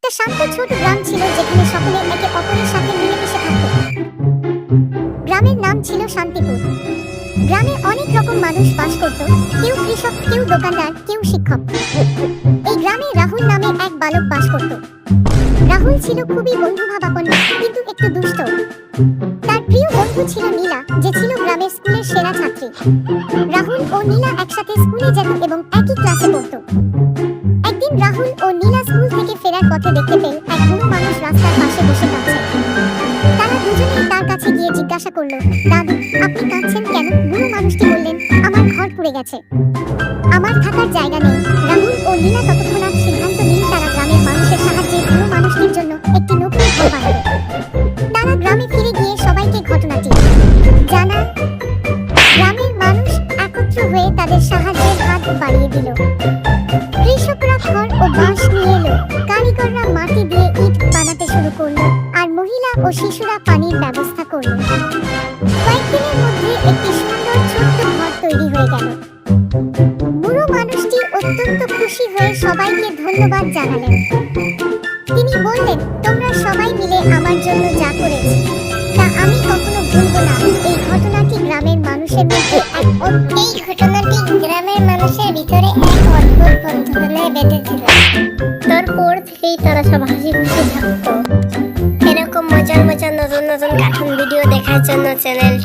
একটা শান্ত ছোট গ্রাম ছিল যেখানে সকলে একে অপরের সাথে মিলেমিশে থাকত। গ্রামের নাম ছিল শান্তিপুর। গ্রামে অনেক রকম মানুষ বাস করত, কেউ কৃষক, কেউ দোকানদার, কেউ শিক্ষক। এই গ্রামে রাহুল নামে এক বালক বাস করত। রাহুল ছিল খুবই বন্ধুভাবাপন্ন, কিন্তু একটু দুষ্ট। তার প্রিয় বন্ধু ছিল নীলা, যে ছিল গ্রামের স্কুলের সেরা ছাত্রী। রাহুল ও নীলা একসাথে স্কুলে যেত এবং একই ক্লাসে পড়ত। একদিন রাহুল ও নীলা স্কুল থেকে ফেরার পথে দেখতে পেল এক বুড়ো মানুষ রাস্তার পাশে বসে কাঁদছে। তারা দুজনেই তার কাছে গিয়ে জিজ্ঞাসা করলো, দাদু, আপনি কাঁদছেন কেন? বুড়ো মানুষটি বললেন, আমার ঘর পুড়ে গেছে, আমার থাকার জায়গা নেই। রাহুল ও নীলা তৎক্ষণাৎ সিদ্ধান্ত নিল তারা গ্রামের মানুষের সাহায্যে বুড়ো মানুষটির জন্য একটি নতুন ঘর বানাবে। তারা গ্রামে ফিরে গিয়ে সবাইকে ঘটনাটি জানায়। গ্রামের মানুষ একত্র হয়ে তাদের সাহায্যের হাত বাড়িয়ে দিল। কৃষকরা খড় ও বাঁশ নিয়ে এলো, কারিগররা মাটি দিয়ে ইট বানাতে শুরু করলো, আর মহিলা ও শিশুরা পানির ব্যবস্থা করলো। কয়েকদিনের মধ্যে একটি সুন্দর ছোট্ট ঘর তৈরি হয়ে গেল। বুড়ো মানুষটি অত্যন্ত খুশি হয়ে সবাইকে ধন্যবাদ জানালেন। তিনি বললেন, তোমরা সবাই মিলে আমার জন্য যা করেছি তা আমি কখনো ভুলব না। এই ঘটনাটি গ্রামের মানুষের ভিতরে এক অদ্ভুত বন্ধনে বেঁধেছিল। তারপর থেকেই তারা সব হাসি খুশি থাকতো। এরকম মজার মজার নতুন নতুন কার্টুন ভিডিও দেখার জন্য চ্যানেল